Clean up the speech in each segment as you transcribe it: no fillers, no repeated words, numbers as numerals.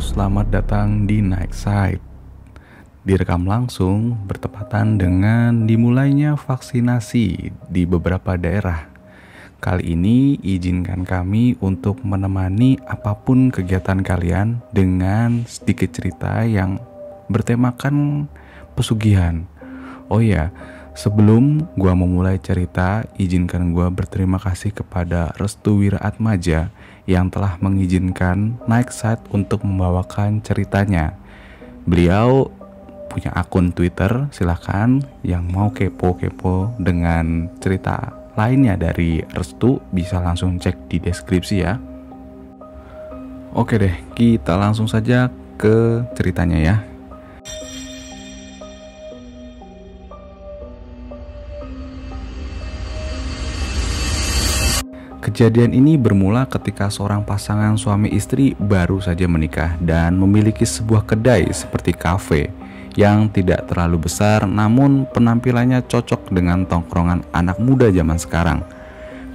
selamat datang di Night Side. Direkam langsung bertepatan dengan dimulainya vaksinasi di beberapa daerah. Kali ini izinkan kami untuk menemani apapun kegiatan kalian dengan sedikit cerita yang bertemakan pesugihan. Oh ya, sebelum gua memulai cerita, izinkan gua berterima kasih kepada Restu Wiraatmaja yang telah mengizinkan Night Side untuk membawakan ceritanya. Beliau punya akun Twitter, silahkan yang mau kepo-kepo dengan cerita lainnya dari Restu bisa langsung cek di deskripsi ya. Oke deh, kita langsung saja ke ceritanya ya. Kejadian ini bermula ketika seorang pasangan suami istri baru saja menikah dan memiliki sebuah kedai seperti kafe yang tidak terlalu besar namun penampilannya cocok dengan tongkrongan anak muda zaman sekarang.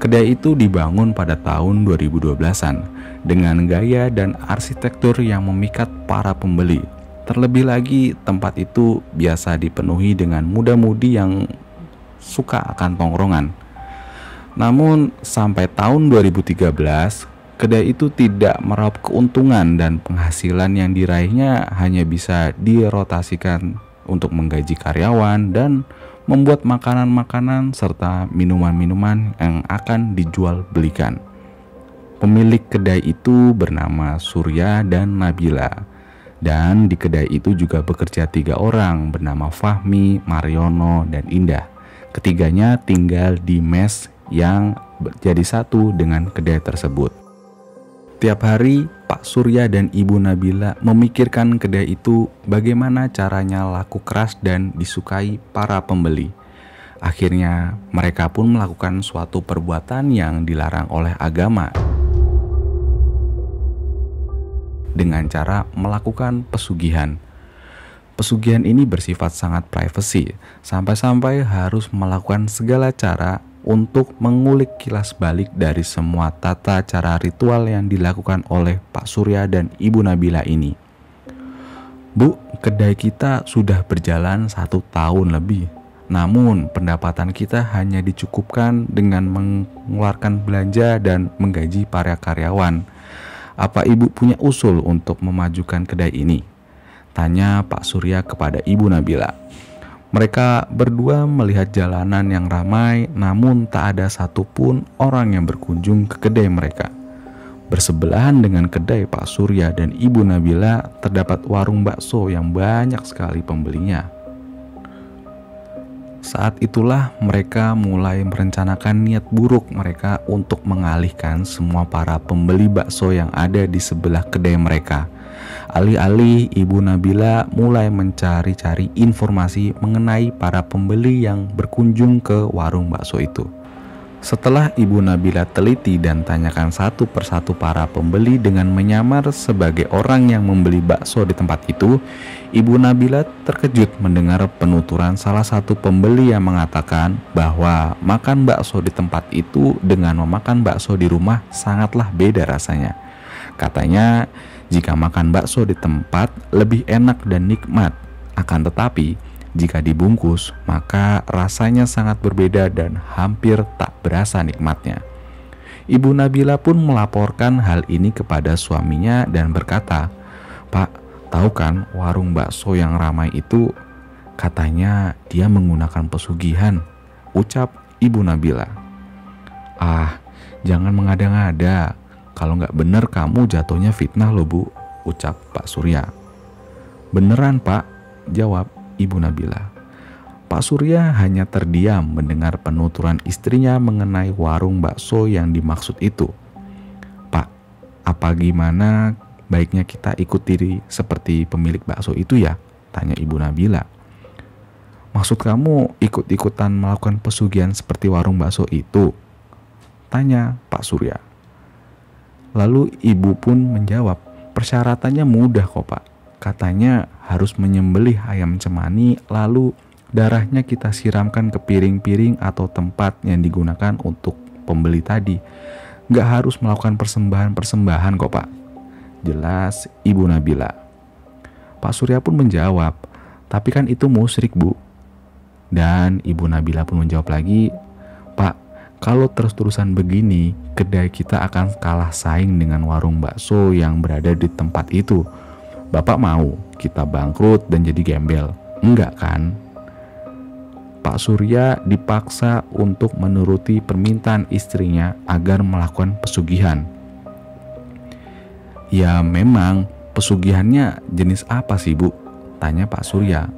Kedai itu dibangun pada tahun 2012-an dengan gaya dan arsitektur yang memikat para pembeli. Terlebih lagi tempat itu biasa dipenuhi dengan muda-mudi yang suka akan tongkrongan. Namun sampai tahun 2013, kedai itu tidak meraup keuntungan dan penghasilan yang diraihnya hanya bisa dirotasikan untuk menggaji karyawan dan membuat makanan-makanan serta minuman-minuman yang akan dijual belikan. Pemilik kedai itu bernama Surya dan Nabila. Dan di kedai itu juga bekerja 3 orang bernama Fahmi, Mariono, dan Indah. Ketiganya tinggal di mes yang jadi satu dengan kedai tersebut. Tiap hari Pak Surya dan Ibu Nabila memikirkan kedai itu bagaimana caranya laku keras dan disukai para pembeli. Akhirnya mereka pun melakukan suatu perbuatan yang dilarang oleh agama dengan cara melakukan pesugihan. Pesugihan ini bersifat sangat privasi, sampai-sampai harus melakukan segala cara untuk mengulik kilas balik dari semua tata cara ritual yang dilakukan oleh Pak Surya dan Ibu Nabila ini. Bu, kedai kita sudah berjalan 1 tahun lebih. Namun pendapatan kita hanya dicukupkan dengan mengeluarkan belanja dan menggaji para karyawan. Apa Ibu punya usul untuk memajukan kedai ini? Tanya Pak Surya kepada Ibu Nabila. Mereka berdua melihat jalanan yang ramai, namun tak ada satupun orang yang berkunjung ke kedai mereka. Bersebelahan dengan kedai Pak Surya dan Ibu Nabila terdapat warung bakso yang banyak sekali pembelinya. Saat itulah mereka mulai merencanakan niat buruk mereka untuk mengalihkan semua para pembeli bakso yang ada di sebelah kedai mereka. Alih-alih Ibu Nabila mulai mencari-cari informasi mengenai para pembeli yang berkunjung ke warung bakso itu. Setelah Ibu Nabila teliti dan tanyakan satu persatu para pembeli dengan menyamar sebagai orang yang membeli bakso di tempat itu, Ibu Nabila terkejut mendengar penuturan salah satu pembeli yang mengatakan bahwa makan bakso di tempat itu dengan memakan bakso di rumah sangatlah beda rasanya. Katanya, jika makan bakso di tempat lebih enak dan nikmat, akan tetapi jika dibungkus maka rasanya sangat berbeda dan hampir tak berasa nikmatnya. Ibu Nabila pun melaporkan hal ini kepada suaminya dan berkata, "Pak, tahu kan warung bakso yang ramai itu? Katanya dia menggunakan pesugihan," ucap Ibu Nabila. "Ah, jangan mengada-ngada. Kalau nggak bener kamu jatuhnya fitnah loh Bu," ucap Pak Surya. "Beneran Pak," jawab Ibu Nabila. Pak Surya hanya terdiam mendengar penuturan istrinya mengenai warung bakso yang dimaksud itu. "Pak, apa gimana baiknya kita ikuti seperti pemilik bakso itu ya?" tanya Ibu Nabila. "Maksud kamu ikut-ikutan melakukan pesugihan seperti warung bakso itu?" tanya Pak Surya. Lalu ibu pun menjawab, "Persyaratannya mudah kok Pak. Katanya harus menyembelih ayam cemani lalu darahnya kita siramkan ke piring-piring atau tempat yang digunakan untuk pembeli tadi. Nggak harus melakukan persembahan-persembahan kok Pak. jelas Ibu Nabila. Pak Surya pun menjawab, tapi kan itu musyrik, Bu. Dan Ibu Nabila pun menjawab lagi, Pak, kalau terus-terusan begini, kedai kita akan kalah saing dengan warung bakso yang berada di tempat itu. Bapak mau kita bangkrut dan jadi gembel? Enggak kan? Pak Surya dipaksa untuk menuruti permintaan istrinya agar melakukan pesugihan. Ya memang, pesugihannya jenis apa sih, Bu? Tanya Pak Surya.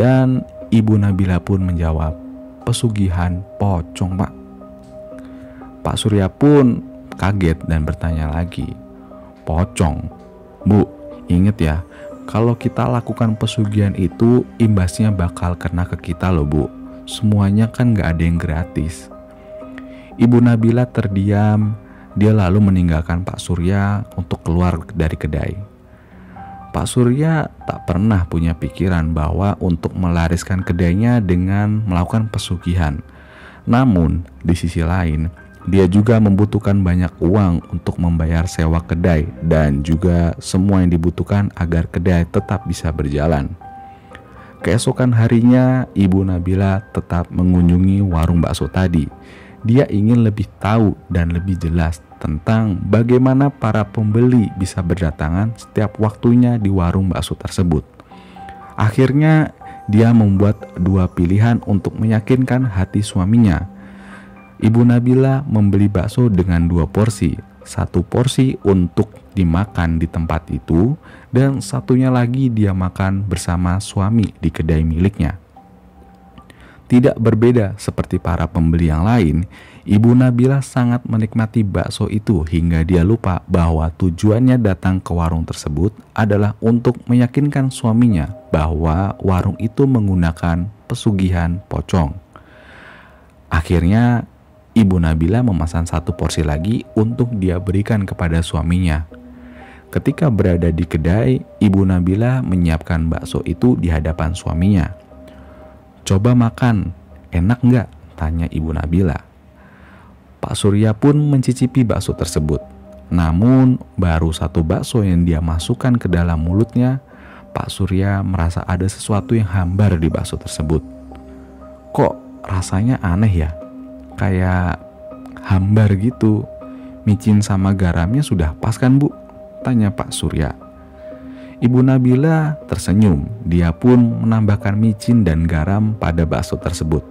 Dan Ibu Nabila pun menjawab, pesugihan pocong, Pak. Pak Surya pun kaget dan bertanya lagi, pocong? Bu, inget ya, kalau kita lakukan pesugihan itu imbasnya bakal kena ke kita loh, Bu. Semuanya kan gak ada yang gratis. Ibu Nabila terdiam. Dia lalu meninggalkan Pak Surya untuk keluar dari kedai. Pak Surya tak pernah punya pikiran bahwa untuk melariskan kedainya dengan melakukan pesugihan. Namun di sisi lain, dia juga membutuhkan banyak uang untuk membayar sewa kedai dan juga semua yang dibutuhkan agar kedai tetap bisa berjalan. Keesokan harinya, Ibu Nabila tetap mengunjungi warung bakso tadi. Dia ingin lebih tahu dan lebih jelas tentang bagaimana para pembeli bisa berdatangan setiap waktunya di warung bakso tersebut. Akhirnya, dia membuat dua pilihan untuk meyakinkan hati suaminya. Ibu Nabila membeli bakso dengan 2 porsi. 1 porsi untuk dimakan di tempat itu dan satunya lagi dia makan bersama suami di kedai miliknya. Tidak berbeda seperti para pembeli yang lain, Ibu Nabila sangat menikmati bakso itu hingga dia lupa bahwa tujuannya datang ke warung tersebut adalah untuk meyakinkan suaminya bahwa warung itu menggunakan pesugihan pocong. Akhirnya Ibu Nabila memesan 1 porsi lagi untuk dia berikan kepada suaminya. Ketika berada di kedai, Ibu Nabila menyiapkan bakso itu di hadapan suaminya. Coba makan, enak nggak? Tanya Ibu Nabila. Pak Surya pun mencicipi bakso tersebut. Namun baru 1 bakso yang dia masukkan ke dalam mulutnya, Pak Surya merasa ada sesuatu yang hambar di bakso tersebut. Kok rasanya aneh ya? Kayak hambar gitu. Micin sama garamnya sudah pas kan, Bu? Tanya Pak Surya. Ibu Nabila tersenyum. Dia pun menambahkan micin dan garam pada bakso tersebut.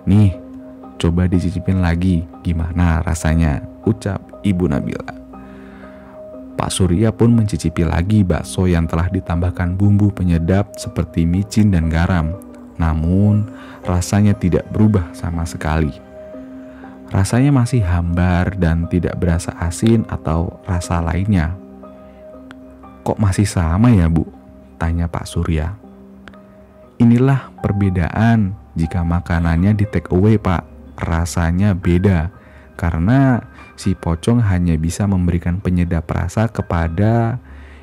Nih, coba dicicipin lagi. Gimana rasanya? Ucap Ibu Nabila. Pak Surya pun mencicipi lagi bakso yang telah ditambahkan bumbu penyedap seperti micin dan garam. Namun, rasanya tidak berubah sama sekali. Rasanya masih hambar dan tidak berasa asin atau rasa lainnya. Kok masih sama ya, Bu? Tanya Pak Surya. Inilah perbedaan jika makanannya di take away, Pak. Rasanya beda karena si pocong hanya bisa memberikan penyedap rasa kepada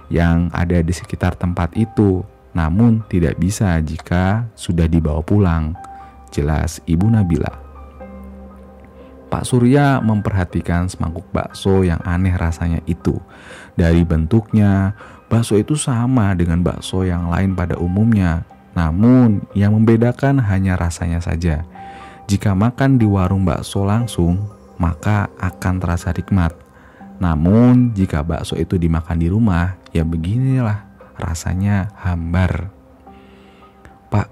yang ada di sekitar tempat itu, namun tidak bisa jika sudah dibawa pulang. Jelas Ibu Nabila. Pak Surya memperhatikan semangkuk bakso yang aneh rasanya itu. Dari bentuknya, bakso itu sama dengan bakso yang lain pada umumnya. Namun, yang membedakan hanya rasanya saja. Jika makan di warung bakso langsung, maka akan terasa nikmat. Namun, jika bakso itu dimakan di rumah, ya beginilah rasanya hambar. Pak,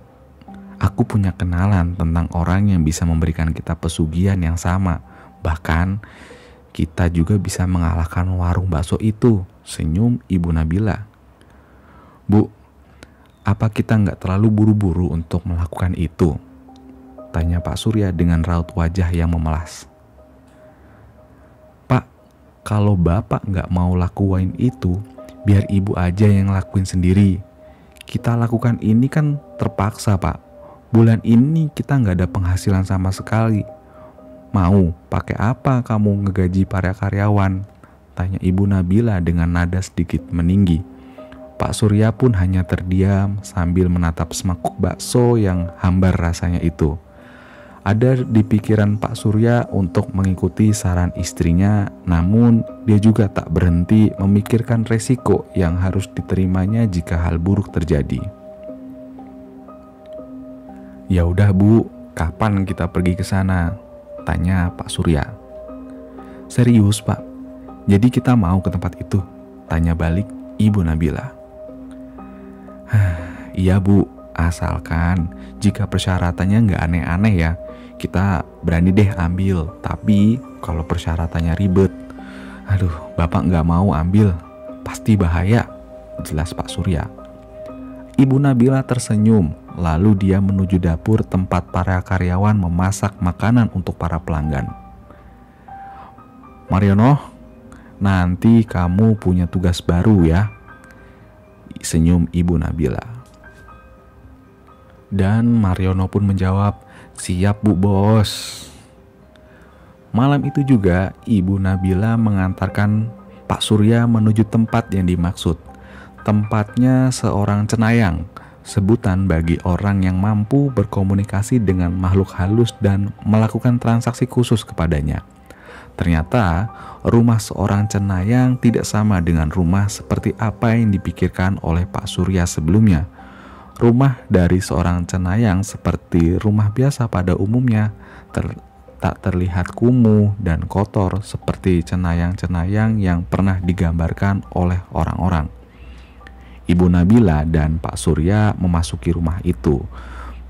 aku punya kenalan tentang orang yang bisa memberikan kita pesugihan yang sama. Bahkan kita juga bisa mengalahkan warung bakso itu, senyum Ibu Nabila. Bu, apa kita nggak terlalu buru-buru untuk melakukan itu? Tanya Pak Surya dengan raut wajah yang memelas. Pak, kalau Bapak nggak mau lakuin itu, biar Ibu aja yang lakuin sendiri. Kita lakukan ini kan terpaksa, Pak. Bulan ini kita nggak ada penghasilan sama sekali. Mau pakai apa kamu ngegaji para karyawan? Tanya Ibu Nabila dengan nada sedikit meninggi. Pak Surya pun hanya terdiam sambil menatap semangkuk bakso yang hambar rasanya itu. Ada di pikiran Pak Surya untuk mengikuti saran istrinya, namun dia juga tak berhenti memikirkan resiko yang harus diterimanya jika hal buruk terjadi. "Ya udah Bu, kapan kita pergi ke sana?" tanya Pak Surya. "Serius Pak, jadi kita mau ke tempat itu?" tanya balik Ibu Nabila. "Iya Bu, asalkan jika persyaratannya nggak aneh-aneh ya, kita berani deh ambil. Tapi kalau persyaratannya ribet, aduh Bapak nggak mau ambil, pasti bahaya," jelas Pak Surya. Ibu Nabila tersenyum, lalu dia menuju dapur tempat para karyawan memasak makanan untuk para pelanggan. "Mariono, nanti kamu punya tugas baru ya," senyum Ibu Nabila. Dan Mariono pun menjawab, "Siap Bu Bos." Malam itu juga Ibu Nabila mengantarkan Pak Surya menuju tempat yang dimaksud. Tempatnya seorang cenayang, sebutan bagi orang yang mampu berkomunikasi dengan makhluk halus dan melakukan transaksi khusus kepadanya. Ternyata rumah seorang cenayang tidak sama dengan rumah seperti apa yang dipikirkan oleh Pak Surya sebelumnya. Rumah dari seorang cenayang seperti rumah biasa pada umumnya, tak terlihat kumuh dan kotor seperti cenayang-cenayang yang pernah digambarkan oleh orang-orang. Ibu Nabila dan Pak Surya memasuki rumah itu.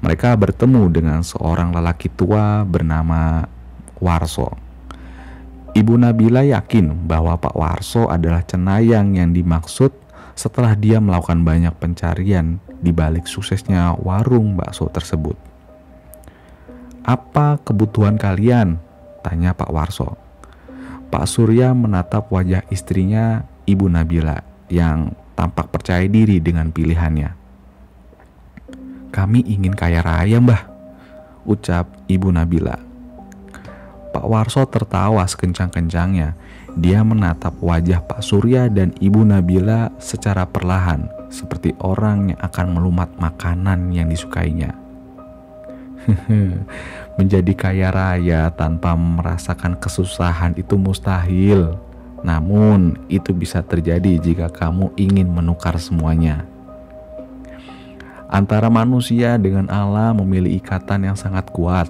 Mereka bertemu dengan seorang lelaki tua bernama Warso. Ibu Nabila yakin bahwa Pak Warso adalah cenayang yang dimaksud setelah dia melakukan banyak pencarian di balik suksesnya warung bakso tersebut. "Apa kebutuhan kalian?" tanya Pak Warso. Pak Surya menatap wajah istrinya, Ibu Nabila, yang tampak percaya diri dengan pilihannya. "Kami ingin kaya raya, Mbah," ucap Ibu Nabila. Pak Warso tertawa sekencang-kencangnya. Dia menatap wajah Pak Surya dan Ibu Nabila secara perlahan, seperti orang yang akan melumat makanan yang disukainya. "Menjadi kaya raya tanpa merasakan kesusahan itu mustahil. Namun itu bisa terjadi jika kamu ingin menukar semuanya. Antara manusia dengan Allah memiliki ikatan yang sangat kuat.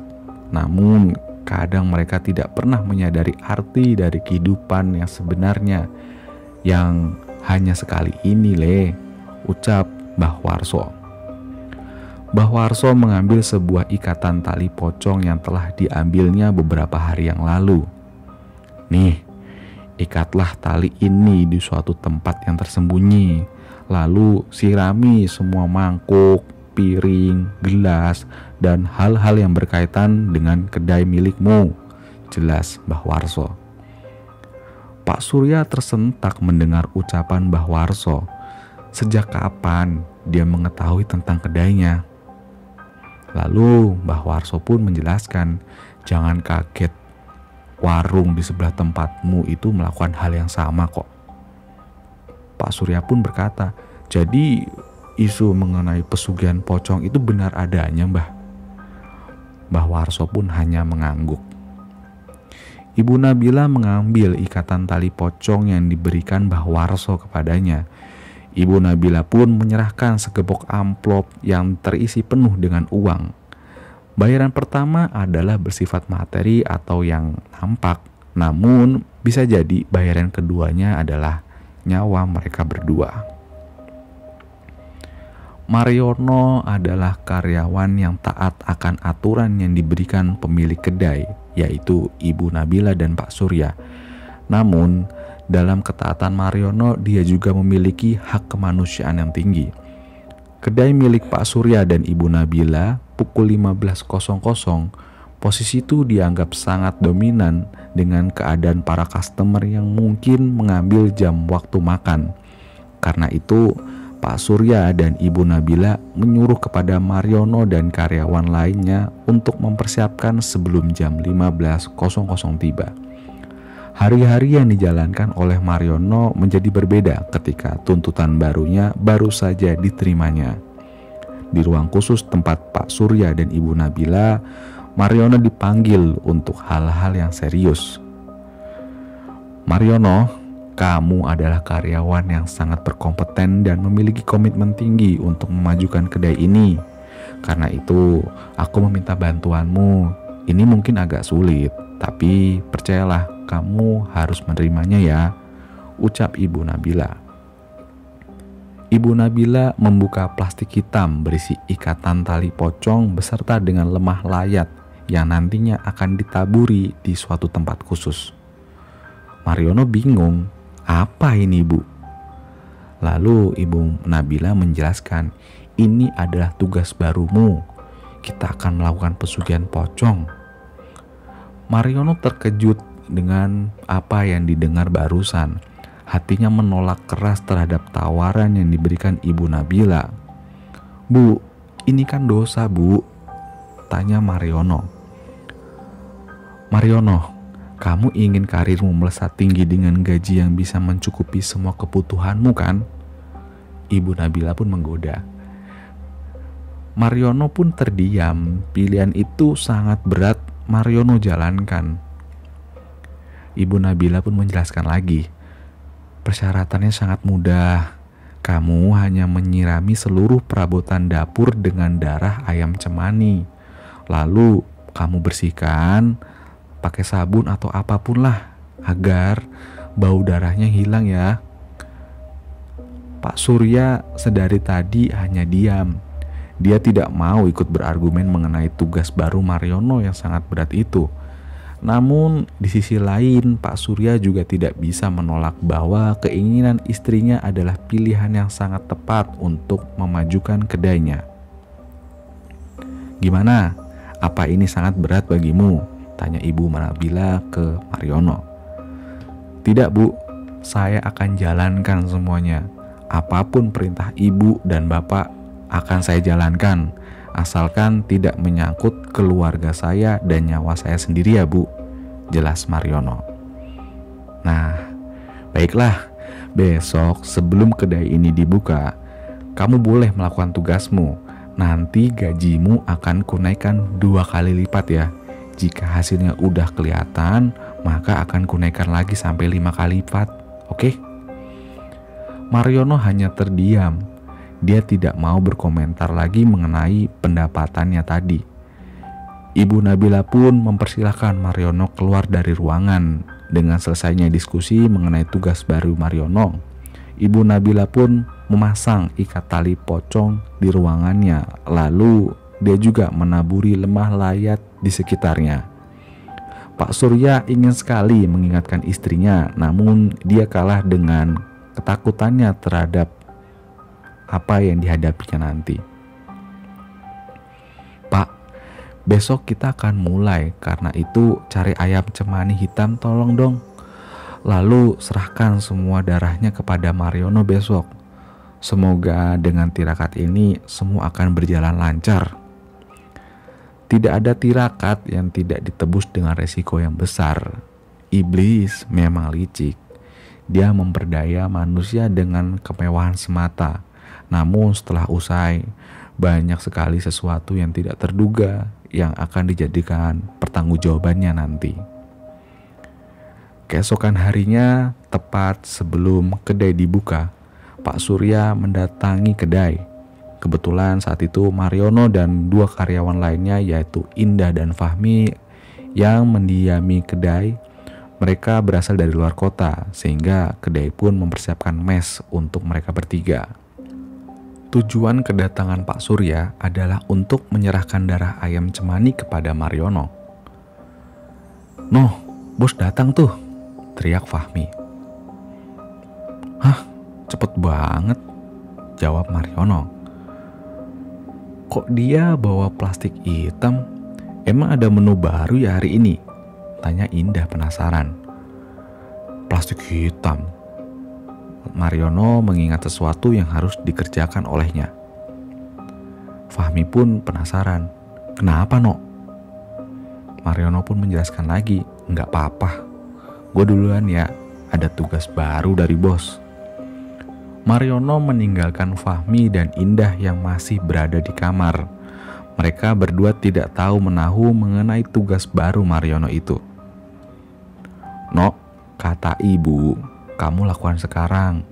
Namun kadang mereka tidak pernah menyadari arti dari kehidupan yang sebenarnya, yang hanya sekali ini ucap Mbah Warso. Mbah Warso mengambil sebuah ikatan tali pocong yang telah diambilnya beberapa hari yang lalu. "Nih, ikatlah tali ini di suatu tempat yang tersembunyi. Lalu sirami semua mangkuk, piring, gelas, dan hal-hal yang berkaitan dengan kedai milikmu," jelas Mbah Warso. Pak Surya tersentak mendengar ucapan Mbah Warso. Sejak kapan dia mengetahui tentang kedainya? Lalu Mbah Warso pun menjelaskan, "Jangan kaget, warung di sebelah tempatmu itu melakukan hal yang sama kok." Pak Surya pun berkata, "Jadi isu mengenai pesugihan pocong itu benar adanya, Mbah?" Mbah Warso pun hanya mengangguk. Ibu Nabila mengambil ikatan tali pocong yang diberikan Mbah Warso kepadanya. Ibu Nabila pun menyerahkan segebok amplop yang terisi penuh dengan uang. Bayaran pertama adalah bersifat materi atau yang nampak, namun bisa jadi bayaran keduanya adalah nyawa mereka berdua. Mariono adalah karyawan yang taat akan aturan yang diberikan pemilik kedai, yaitu Ibu Nabila dan Pak Surya. Namun, dalam ketaatan Mariono, dia juga memiliki hak kemanusiaan yang tinggi. Kedai milik Pak Surya dan Ibu Nabila pukul 15.00, posisi itu dianggap sangat dominan dengan keadaan para customer yang mungkin mengambil jam waktu makan. Karena itu, Pak Surya dan Ibu Nabila menyuruh kepada Mariono dan karyawan lainnya untuk mempersiapkan sebelum jam 15.00 tiba. Hari-hari yang dijalankan oleh Mariono menjadi berbeda ketika tuntutan barunya baru saja diterimanya. Di ruang khusus tempat Pak Surya dan Ibu Nabila, Mariono dipanggil untuk hal-hal yang serius. Mariono, kamu adalah karyawan yang sangat berkompeten dan memiliki komitmen tinggi untuk memajukan kedai ini. Karena itu, aku meminta bantuanmu. Ini mungkin agak sulit, tapi percayalah, kamu harus menerimanya ya, ucap Ibu Nabila. Ibu Nabila membuka plastik hitam berisi ikatan tali pocong beserta dengan lemah layat yang nantinya akan ditaburi di suatu tempat khusus. Mariono bingung, apa ini Bu? Lalu Ibu Nabila menjelaskan, ini adalah tugas barumu. Kita akan melakukan pesugihan pocong. Mariono terkejut dengan apa yang didengar barusan. Hatinya menolak keras terhadap tawaran yang diberikan Ibu Nabila. Bu, ini kan dosa Bu, tanya Mariono. Mariono, kamu ingin karirmu melesat tinggi dengan gaji yang bisa mencukupi semua kebutuhanmu kan? Ibu Nabila pun menggoda. Mariono pun terdiam. Pilihan itu sangat berat Mariono jalankan. Ibu Nabila pun menjelaskan lagi. Persyaratannya sangat mudah. Kamu hanya menyirami seluruh perabotan dapur dengan darah ayam cemani. Lalu kamu bersihkan pakai sabun atau apapun lah agar bau darahnya hilang ya. Pak Surya sedari tadi hanya diam. Dia tidak mau ikut berargumen mengenai tugas baru Mariono yang sangat berat itu. Namun di sisi lain Pak Surya juga tidak bisa menolak bahwa keinginan istrinya adalah pilihan yang sangat tepat untuk memajukan kedainya. Gimana? Apa ini sangat berat bagimu? Tanya Ibu Nabila ke Mariono. Tidak Bu, saya akan jalankan semuanya. Apapun perintah Ibu dan Bapak akan saya jalankan. Asalkan tidak menyangkut keluarga saya dan nyawa saya sendiri ya Bu, jelas Mariono. Nah, baiklah, besok sebelum kedai ini dibuka, kamu boleh melakukan tugasmu. Nanti gajimu akan kunaikkan 2 kali lipat ya. Jika hasilnya udah kelihatan, maka akan kunaikkan lagi sampai 5 kali lipat, oke? Mariono hanya terdiam. Dia tidak mau berkomentar lagi mengenai pendapatannya tadi. Ibu Nabila pun mempersilahkan Mariono keluar dari ruangan. Dengan selesainya diskusi mengenai tugas baru Mariono, Ibu Nabila pun memasang ikat tali pocong di ruangannya. Lalu dia juga menaburi lemah layat di sekitarnya. Pak Surya ingin sekali mengingatkan istrinya, namun dia kalah dengan ketakutannya terhadap apa yang dihadapinya nanti. Pak, besok kita akan mulai, karena itu cari ayam cemani hitam tolong dong. Lalu serahkan semua darahnya kepada Mariono besok. Semoga dengan tirakat ini semua akan berjalan lancar. Tidak ada tirakat yang tidak ditebus dengan resiko yang besar. Iblis memang licik. Dia memperdaya manusia dengan kemewahan semata. Namun setelah usai, banyak sekali sesuatu yang tidak terduga yang akan dijadikan pertanggungjawabannya nanti. Keesokan harinya, tepat sebelum kedai dibuka, Pak Surya mendatangi kedai. Kebetulan saat itu Mariono dan 2 karyawan lainnya yaitu Indah dan Fahmi yang mendiami kedai. Mereka berasal dari luar kota, sehingga kedai pun mempersiapkan mes untuk mereka bertiga. Tujuan kedatangan Pak Surya adalah untuk menyerahkan darah ayam cemani kepada Mariono. "Noh, bos datang tuh," teriak Fahmi. "Hah, cepet banget," jawab Mariono. "Kok dia bawa plastik hitam? Emang ada menu baru ya hari ini?" tanya Indah penasaran. "Plastik hitam?" Mariono mengingat sesuatu yang harus dikerjakan olehnya. Fahmi pun penasaran. "Kenapa, No?" Mariono pun menjelaskan lagi. "Nggak apa-apa, gue duluan ya, ada tugas baru dari bos." Mariono meninggalkan Fahmi dan Indah yang masih berada di kamar. Mereka berdua tidak tahu menahu mengenai tugas baru Mariono itu. "No, kata ibu, kamu lakukan sekarang.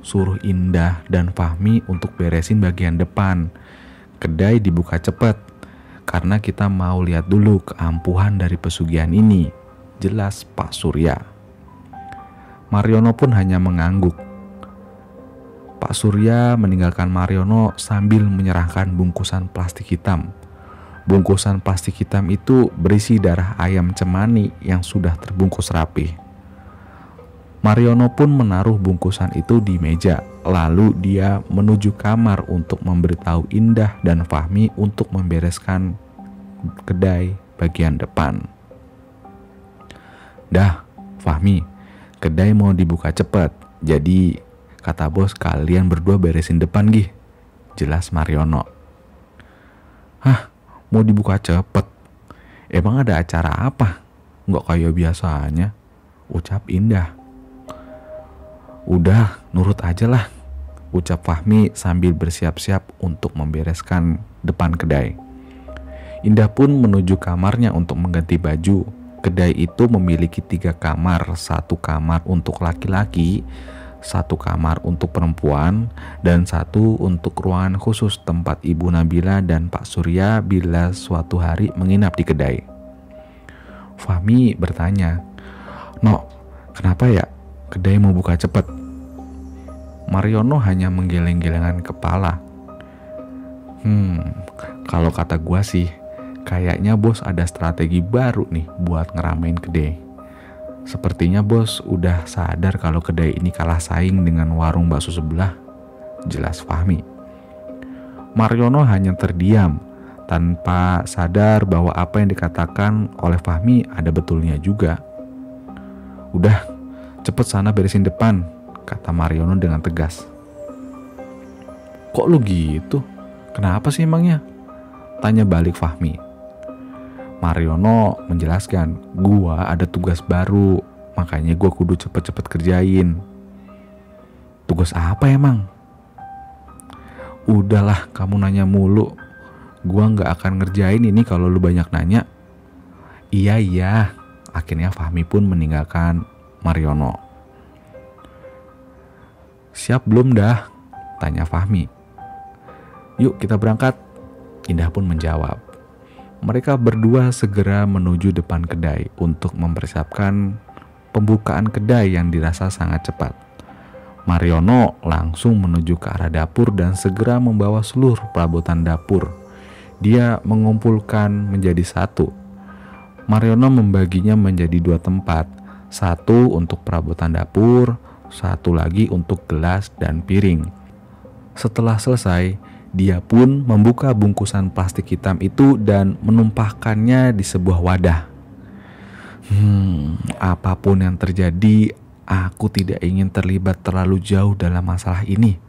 Suruh Indah dan Fahmi untuk beresin bagian depan. Kedai dibuka cepat, karena kita mau lihat dulu keampuhan dari pesugihan ini," jelas Pak Surya. Mariono pun hanya mengangguk. Pak Surya meninggalkan Mariono sambil menyerahkan bungkusan plastik hitam. Bungkusan plastik hitam itu berisi darah ayam cemani yang sudah terbungkus rapi. Mariono pun menaruh bungkusan itu di meja, lalu dia menuju kamar untuk memberitahu Indah dan Fahmi untuk membereskan kedai bagian depan. "Dah, Fahmi, kedai mau dibuka cepat, jadi kata bos kalian berdua beresin depan gih," jelas Mariono. "Hah, mau dibuka cepet? Emang ada acara apa? Nggak kayak biasanya," ucap Indah. "Udah, nurut aja lah," ucap Fahmi sambil bersiap-siap untuk membereskan depan kedai. Indah pun menuju kamarnya untuk mengganti baju. Kedai itu memiliki 3 kamar, 1 kamar untuk laki-laki, 1 kamar untuk perempuan, dan 1 untuk ruangan khusus tempat Ibu Nabila dan Pak Surya bila suatu hari menginap di kedai. Fahmi bertanya, "No, kenapa ya kedai mau buka cepat?" Mariono hanya menggeleng-gelengkan kepala. Kalau kata gua sih, kayaknya bos ada strategi baru nih buat ngeramein kedai. Sepertinya bos udah sadar kalau kedai ini kalah saing dengan warung bakso sebelah," jelas Fahmi. Mariono hanya terdiam, tanpa sadar bahwa apa yang dikatakan oleh Fahmi ada betulnya juga. "Udah, cepet sana beresin depan," kata Mariono dengan tegas. "Kok lu gitu? Kenapa sih emangnya?" tanya balik Fahmi. Mariono menjelaskan, "Gua ada tugas baru, makanya gua kudu cepet-cepet kerjain." "Tugas apa emang?" "Udahlah, kamu nanya mulu. Gua nggak akan ngerjain ini kalau lu banyak nanya." Iya. Akhirnya Fahmi pun meninggalkan Mariono. "Siap belum dah?" tanya Fahmi. "Yuk kita berangkat," Indah pun menjawab. Mereka berdua segera menuju depan kedai untuk mempersiapkan pembukaan kedai yang dirasa sangat cepat. Mariono langsung menuju ke arah dapur dan segera membawa seluruh perabotan dapur. Dia mengumpulkan menjadi 1. Mariono membaginya menjadi 2 tempat, 1 untuk perabotan dapur, 1 lagi untuk gelas dan piring. Setelah selesai, dia pun membuka bungkusan plastik hitam itu dan menumpahkannya di sebuah wadah. Apapun yang terjadi, aku tidak ingin terlibat terlalu jauh dalam masalah ini,"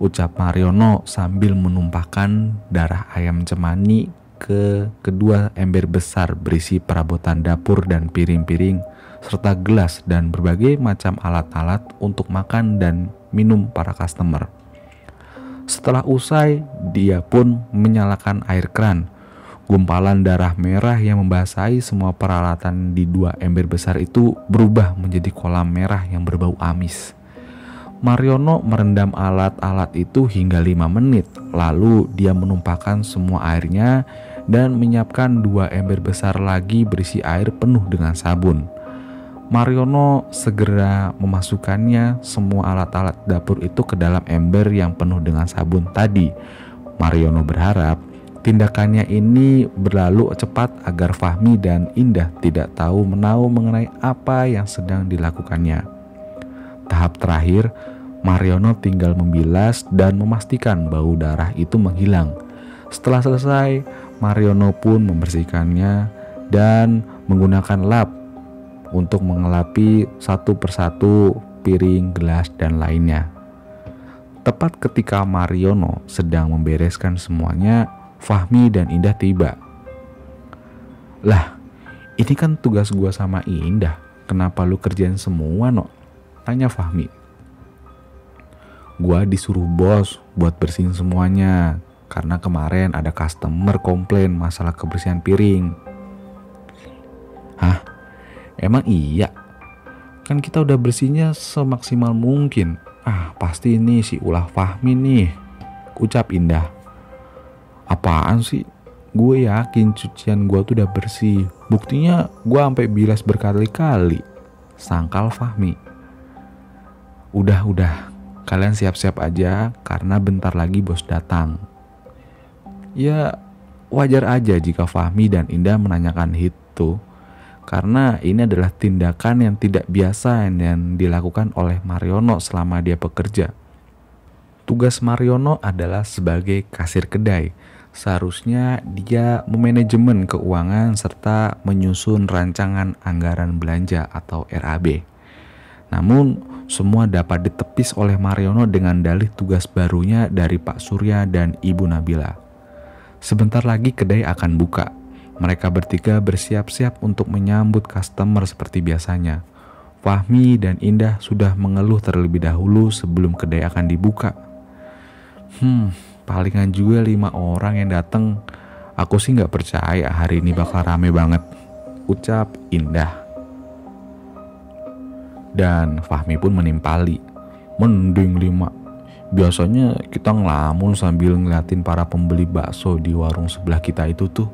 ucap Mariono sambil menumpahkan darah ayam cemani ke kedua ember besar berisi perabotan dapur dan piring-piring, serta gelas dan berbagai macam alat-alat untuk makan dan minum para customer. Setelah usai, dia pun menyalakan air keran. Gumpalan darah merah yang membasahi semua peralatan di 2 ember besar itu berubah menjadi kolam merah yang berbau amis. Mariono merendam alat-alat itu hingga 5 menit, lalu dia menumpahkan semua airnya dan menyiapkan 2 ember besar lagi berisi air penuh dengan sabun. Mariono segera memasukkannya semua alat-alat dapur itu ke dalam ember yang penuh dengan sabun tadi. Mariono berharap tindakannya ini berlalu cepat agar Fahmi dan Indah tidak tahu menahu mengenai apa yang sedang dilakukannya. Tahap terakhir, Mariono tinggal membilas dan memastikan bau darah itu menghilang. Setelah selesai, Mariono pun membersihkannya dan menggunakan lap untuk mengelapi 1 persatu piring, gelas, dan lainnya. Tepat ketika Mariono sedang membereskan semuanya, Fahmi dan Indah tiba. "Lah, ini kan tugas gua sama Indah. Kenapa lu kerjain semua, No?" tanya Fahmi. "Gua disuruh bos buat bersihin semuanya," karena kemarin ada customer komplain masalah kebersihan piring. Hah? Emang iya? Kan kita udah bersihnya semaksimal mungkin. Pasti ini si ulah Fahmi nih, ucap Indah. Apaan sih? Gue yakin cucian gue tuh udah bersih. Buktinya gue sampai bilas berkali-kali, sangkal Fahmi. Udah, kalian siap-siap aja karena bentar lagi bos datang. Ya wajar aja jika Fahmi dan Indah menanyakan itu, karena ini adalah tindakan yang tidak biasa yang dilakukan oleh Mariono selama dia bekerja. Tugas Mariono adalah sebagai kasir kedai. Seharusnya dia memanajemen keuangan serta menyusun rancangan anggaran belanja atau RAB. Namun, semua dapat ditepis oleh Mariono dengan dalih tugas barunya dari Pak Surya dan Ibu Nabila. Sebentar lagi kedai akan buka. Mereka bertiga bersiap-siap untuk menyambut customer seperti biasanya. Fahmi dan Indah sudah mengeluh terlebih dahulu sebelum kedai akan dibuka. Palingan juga 5 orang yang datang. Aku sih gak percaya hari ini bakal rame banget, ucap Indah. Dan Fahmi pun menimpali. Mending 5. Biasanya kita ngelamun sambil ngeliatin para pembeli bakso di warung sebelah kita itu tuh.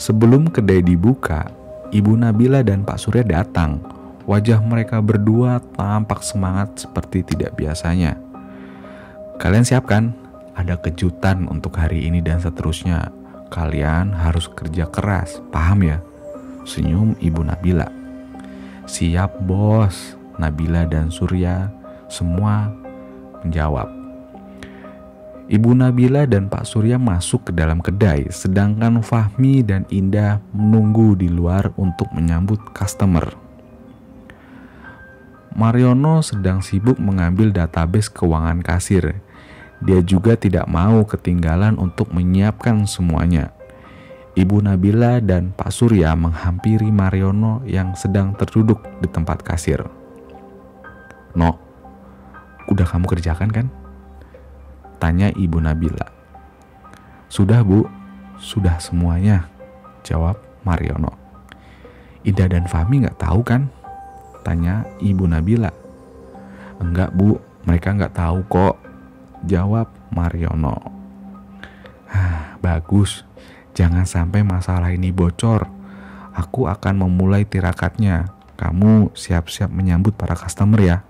Sebelum kedai dibuka, Ibu Nabila dan Pak Surya datang. Wajah mereka berdua tampak semangat seperti tidak biasanya. Kalian siap kan? Ada kejutan untuk hari ini dan seterusnya. Kalian harus kerja keras, paham ya? Senyum Ibu Nabila. Siap bos, Nabila dan Surya semua menjawab. Ibu Nabila dan Pak Surya masuk ke dalam kedai, sedangkan Fahmi dan Indah menunggu di luar untuk menyambut customer. Mariono sedang sibuk mengambil database keuangan kasir. Dia juga tidak mau ketinggalan untuk menyiapkan semuanya. Ibu Nabila dan Pak Surya menghampiri Mariono yang sedang terduduk di tempat kasir. "No, udah kamu kerjakan kan?" tanya Ibu Nabila. "Sudah Bu, sudah semuanya," jawab Mariono. "Indah dan Fahmi gak tahu kan?" tanya Ibu Nabila. "Enggak Bu, mereka gak tahu kok," jawab Mariono. Bagus, jangan sampai masalah ini bocor. Aku akan memulai tirakatnya. Kamu siap-siap menyambut para customer ya,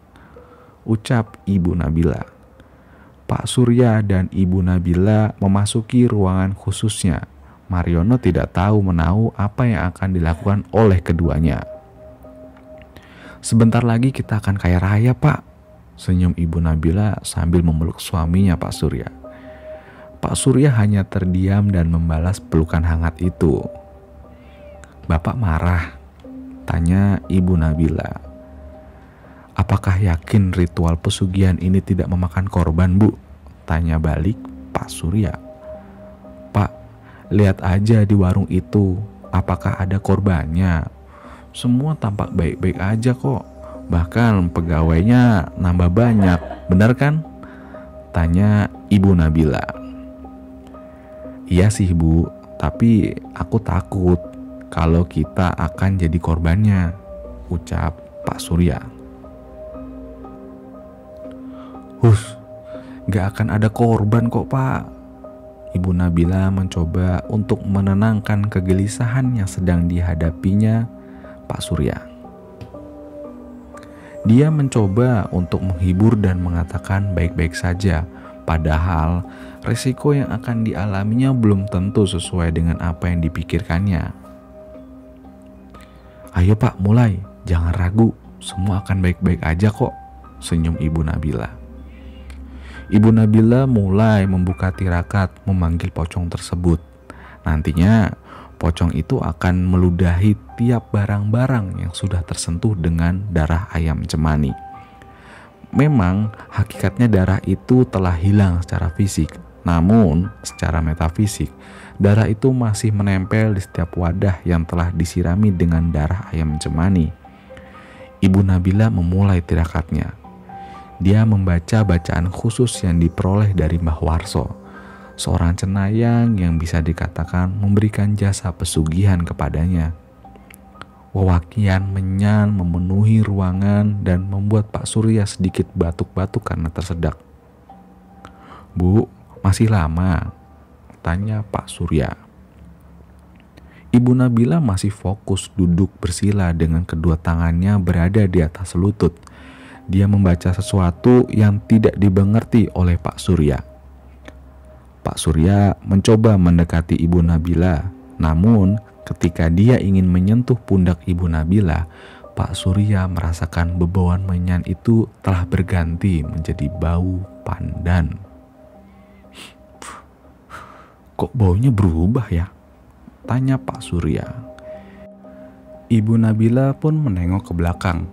ucap Ibu Nabila. Pak Surya dan Ibu Nabila memasuki ruangan khususnya. Mariono tidak tahu menahu apa yang akan dilakukan oleh keduanya. "Sebentar lagi kita akan kaya raya, Pak," senyum Ibu Nabila sambil memeluk suaminya Pak Surya. Pak Surya hanya terdiam dan membalas pelukan hangat itu. "Bapak marah?" tanya Ibu Nabila. "Apakah yakin ritual pesugihan ini tidak memakan korban, Bu?" tanya balik Pak Surya. "Pak, lihat aja di warung itu, apakah ada korbannya? Semua tampak baik-baik aja kok. Bahkan pegawainya nambah banyak, benar kan?" tanya Ibu Nabila. "Iya sih Bu, tapi aku takut kalau kita akan jadi korbannya," ucap Pak Surya. Gak akan ada korban kok Pak." Ibu Nabila mencoba untuk menenangkan kegelisahan yang sedang dihadapinya Pak Surya. Dia mencoba untuk menghibur dan mengatakan baik-baik saja, padahal risiko yang akan dialaminya belum tentu sesuai dengan apa yang dipikirkannya. "Ayo Pak, mulai, jangan ragu, semua akan baik-baik aja kok," senyum Ibu Nabila. Ibu Nabila mulai membuka tirakat memanggil pocong tersebut. Nantinya pocong itu akan meludahi tiap barang-barang yang sudah tersentuh dengan darah ayam cemani. Memang hakikatnya darah itu telah hilang secara fisik, namun secara metafisik darah itu masih menempel di setiap wadah yang telah disirami dengan darah ayam cemani. Ibu Nabila memulai tirakatnya. Dia membaca bacaan khusus yang diperoleh dari Mbah Warso. seorang cenayang yang bisa dikatakan memberikan jasa pesugihan kepadanya. Wewakian menyan memenuhi ruangan dan membuat Pak Surya sedikit batuk-batuk karena tersedak. "Bu, masih lama?" tanya Pak Surya. Ibu Nabila masih fokus duduk bersila dengan kedua tangannya berada di atas lutut. Dia membaca sesuatu yang tidak dimengerti oleh Pak Surya. Pak Surya mencoba mendekati Ibu Nabila, namun ketika dia ingin menyentuh pundak Ibu Nabila, Pak Surya merasakan bebauan menyan itu telah berganti menjadi bau pandan. "Kok baunya berubah ya?" tanya Pak Surya. Ibu Nabila pun menengok ke belakang.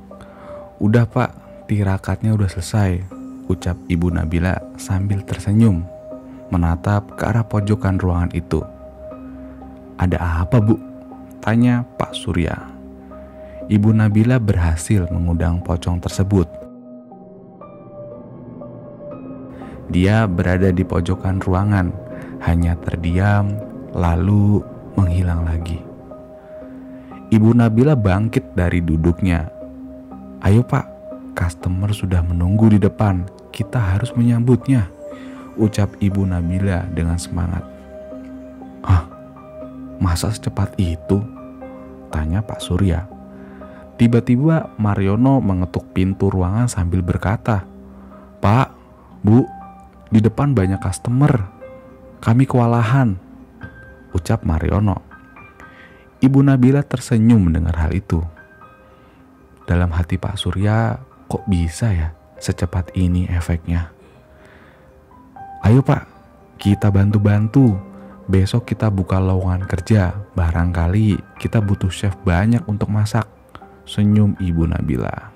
"Udah Pak, tirakatnya udah selesai," ucap Ibu Nabila sambil tersenyum menatap ke arah pojokan ruangan itu. "Ada apa, Bu?" tanya Pak Surya. Ibu Nabila berhasil mengundang pocong tersebut. Dia berada di pojokan ruangan, hanya terdiam lalu menghilang lagi. Ibu Nabila bangkit dari duduknya. "Ayo Pak, customer sudah menunggu di depan, kita harus menyambutnya," ucap Ibu Nabila dengan semangat. "Hah? Masa secepat itu?" tanya Pak Surya. Tiba-tiba Mariono mengetuk pintu ruangan sambil berkata, "Pak, Bu, di depan banyak customer. Kami kewalahan," ucap Mariono. Ibu Nabila tersenyum mendengar hal itu. Dalam hati Pak Surya, kok bisa ya secepat ini efeknya? "Ayo Pak, kita bantu-bantu. Besok kita buka lowongan kerja. Barangkali kita butuh chef banyak untuk masak," senyum Ibu Nabila.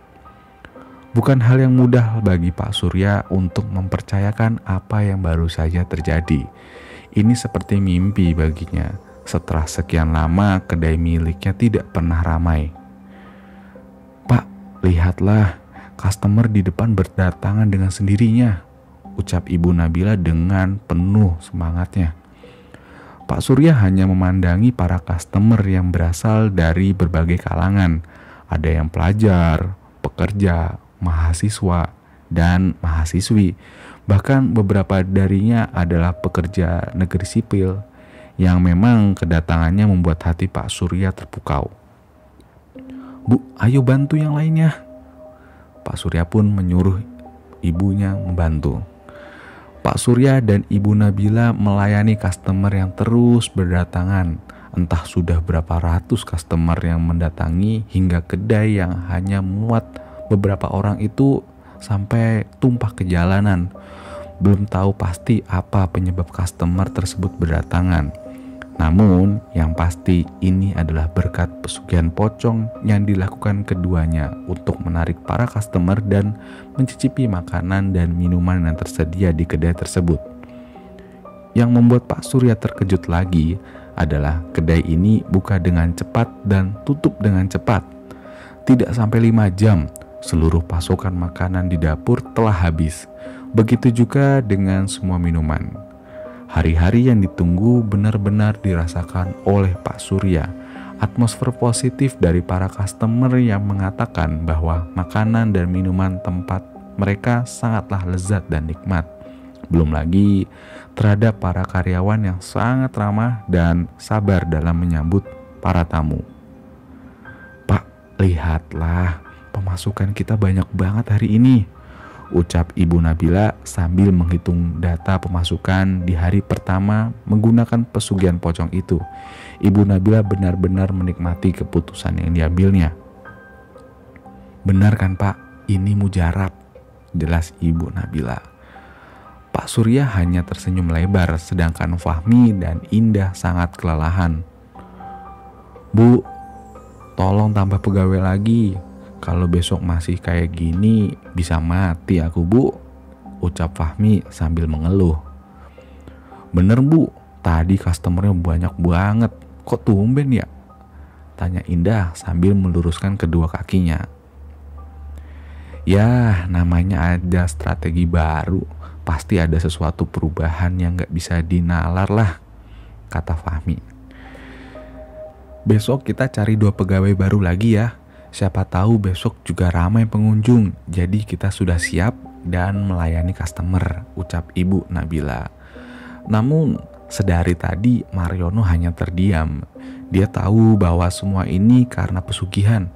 Bukan hal yang mudah bagi Pak Surya untuk mempercayakan apa yang baru saja terjadi. Ini seperti mimpi baginya. Setelah sekian lama kedai miliknya tidak pernah ramai. "Pak, lihatlah, customer di depan berdatangan dengan sendirinya," ucap Ibu Nabila dengan penuh semangatnya. Pak Surya hanya memandangi para customer yang berasal dari berbagai kalangan. Ada yang pelajar, pekerja, mahasiswa, dan mahasiswi. Bahkan beberapa darinya adalah pekerja negeri sipil yang memang kedatangannya membuat hati Pak Surya terpukau. "Bu, ayo bantu yang lainnya." Pak Surya pun menyuruh ibunya membantu. Pak Surya dan Ibu Nabila melayani customer yang terus berdatangan. Entah sudah berapa ratus customer yang mendatangi hingga kedai yang hanya muat beberapa orang itu sampai tumpah ke jalanan. Belum tahu pasti apa penyebab customer tersebut berdatangan. Namun yang pasti ini adalah berkat pesugihan pocong yang dilakukan keduanya untuk menarik para customer dan mencicipi makanan dan minuman yang tersedia di kedai tersebut. Yang membuat Pak Surya terkejut lagi adalah kedai ini buka dengan cepat dan tutup dengan cepat. Tidak sampai 5 jam, seluruh pasokan makanan di dapur telah habis. Begitu juga dengan semua minuman. Hari-hari yang ditunggu benar-benar dirasakan oleh Pak Surya. Atmosfer positif dari para customer yang mengatakan bahwa makanan dan minuman tempat mereka sangatlah lezat dan nikmat. Belum lagi terhadap para karyawan yang sangat ramah dan sabar dalam menyambut para tamu. "Pak, lihatlah, pemasukan kita banyak banget hari ini," ucap Ibu Nabila sambil menghitung data pemasukan di hari pertama menggunakan pesugihan pocong itu. Ibu Nabila benar-benar menikmati keputusan yang diambilnya. "Benar kan Pak, ini mujarab," jelas Ibu Nabila. Pak Surya hanya tersenyum lebar, sedangkan Fahmi dan Indah sangat kelelahan. "Bu, tolong tambah pegawai lagi. Kalau besok masih kayak gini, bisa mati aku Bu," ucap Fahmi sambil mengeluh. "Bener Bu, tadi customernya banyak banget. Kok tumben ya?" tanya Indah sambil meluruskan kedua kakinya. "Ya, namanya ada strategi baru. pasti ada sesuatu perubahan yang gak bisa dinalar lah, kata Fahmi. Besok kita cari 2 pegawai baru lagi ya. Siapa tahu besok juga ramai pengunjung. Jadi kita sudah siap dan melayani customer, ucap Ibu Nabila. Namun sedari tadi Mariono hanya terdiam. Dia tahu bahwa semua ini karena pesugihan.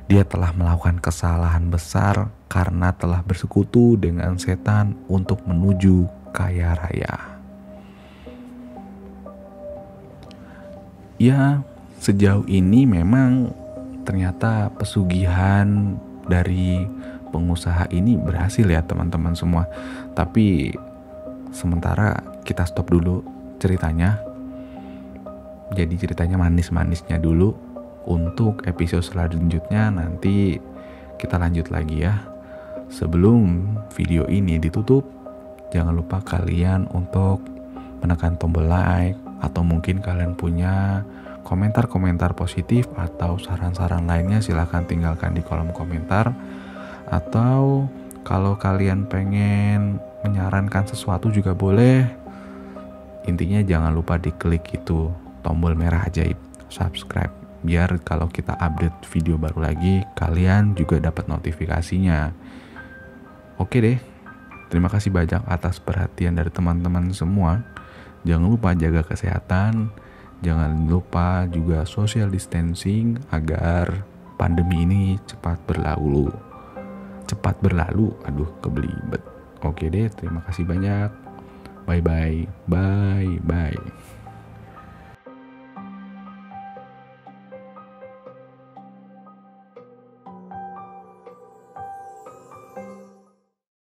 Dia telah melakukan kesalahan besar karena telah bersekutu dengan setan untuk menuju kaya raya. Ya, sejauh ini memang ternyata pesugihan dari pengusaha ini berhasil ya teman-teman semua. Tapi sementara kita stop dulu ceritanya. Jadi ceritanya manis-manisnya dulu. Untuk episode selanjutnya nanti kita lanjut lagi ya. Sebelum video ini ditutup, jangan lupa kalian untuk menekan tombol like, atau mungkin kalian punya komentar-komentar positif atau saran-saran lainnya silahkan tinggalkan di kolom komentar. Atau kalau kalian pengen menyarankan sesuatu juga boleh. Intinya jangan lupa diklik itu tombol merah ajaib subscribe, biar kalau kita update video baru lagi kalian juga dapat notifikasinya. Oke deh, terima kasih banyak atas perhatian dari teman-teman semua. Jangan lupa jaga kesehatan, jangan lupa juga social distancing agar pandemi ini cepat berlalu. Aduh kebelibet. Oke deh, terima kasih banyak. Bye bye.